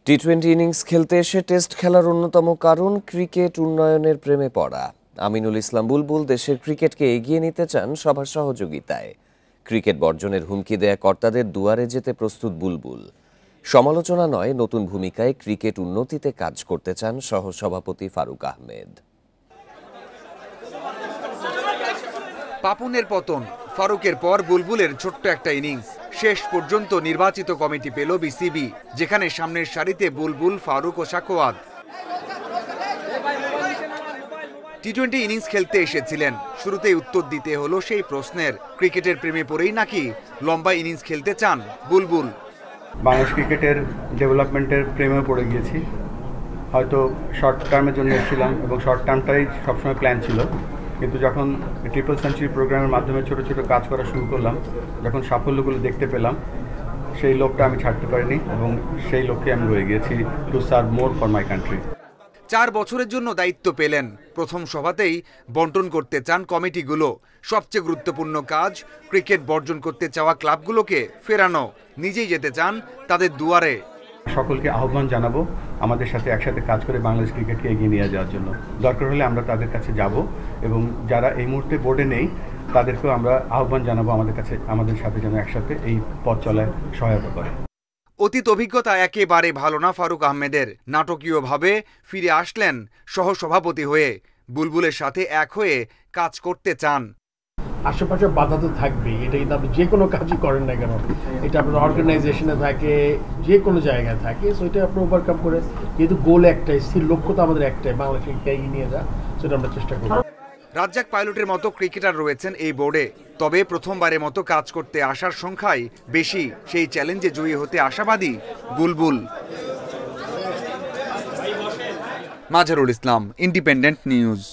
টি-20 innings খেলতে এসে test খেলার অন্যতম কারণ ক্রিকেট উন্নয়নের প্রেমে পড়া। আমিনুল ইসলাম বুলবুল দেশের ক্রিকেটকে এগিয়ে নিতে চান সবার সহযোগিতায়। ক্রিকেট বর্জনের হুমকি দেয়া কর্তাদের দুয়ারে যেতে প্রস্তুত বুলবুল। সমালোচনা নয়, নতুন ভূমিকায় ক্রিকেট উন্নতিতে কাজ করতে চান সহসভাপতি ফারুক আহমেদ। পাপনের পতন, ফারুকের পর বুলবুলের ছোট্ট একটা ইনিংস। শেষ পর্যন্ত নির্বাচিত কমিটি পেল বিসিবি, যেখানে সামনের সারিতে বুলবুল, ফারুক ও সাকোয়াত। টি-20 ইনিংস খেলতে এসেছিলেন, শুরুতেই উত্তর দিতে হলো সেই প্রশ্নের, ক্রিকেটের প্রেমে পড়েই নাকি লম্বা ইনিংস খেলতে চান বুলবুল? বাংলাদেশ ক্রিকেটের ডেভেলপমেন্টের প্রেমে পড়ে গিয়েছি। হয়তো শর্ট টার্মের জন্য এসেছিলাম এবং শর্ট টার্মটাই সবসময় প্ল্যান ছিল, কিন্তু যখন ট্রিপল সেঞ্চুরি প্রোগ্রামের মাধ্যমে ছোট ছোট কাজ করা শুরু করলাম, যখন সাফল্যগুলো দেখতে পেলাম, সেই লোকটা আমি ছাড়তে পারিনি এবং সেই লক্ষ্যে আমি রয়ে গিয়েছি, to serve more for my country. 4 বছরের জন্য দায়িত্ব পেলেন। প্রথম সভাতেই বন্টন করতে চান কমিটিগুলো। সবচেয়ে গুরুত্বপূর্ণ কাজ ক্রিকেট বর্জন করতে চাওয়া ক্লাবগুলোকে ফেরানো। নিজেই যেতে চান তাদের দুয়ারে। সকলকে আহ্বান জানাবো আমাদের সাথে একসাথে কাজ করে বাংলাদেশ ক্রিকেটকে এগিয়ে নিয়ে যাওয়ার জন্য। দরকার হলে আমরা তাদের কাছে যাব এবং যারা এই মুহূর্তে বোর্ডে নেই তাদেরকেও আমরা আহ্বান জানাবো আমাদের সাথে যেন একসাথে এই পথ চলায় সহায়তা করে। অতীত অভিজ্ঞতা একেবারে ভালো না ফারুক আহমেদের। নাটকীয়ভাবে ফিরে আসলেন সহসভাপতি হয়ে। বুলবুলের সাথে এক হয়ে কাজ করতে চান। আশেপাশে বাধা তো থাকবেই, এটা কিন্তু আপনি যে কোনো কাজই করেন না কেন, এটা আপনার অর্গানাইজেশনে থাকে, যে কোনো জায়গায় থাকে, সো এটা আপনি ওভারকাম করে, যেহেতু গোল একটাই, স্থির লক্ষ্য তো আমাদের একটাই, বাংলাদেশকে এগিয়ে নিয়ে যাওয়া, সেটা আমরা চেষ্টা করব। রাজ্জাক পাইলটের মতো ক্রিকেটার রয়েছেন এই বোর্ডে, তবে প্রথমবারের মতো কাজ করতে আসার সংখ্যাই বেশি। সেই চ্যালেঞ্জে জয়ী হতে আশাবাদী বুলবুল। Mazharul Islam, independent news.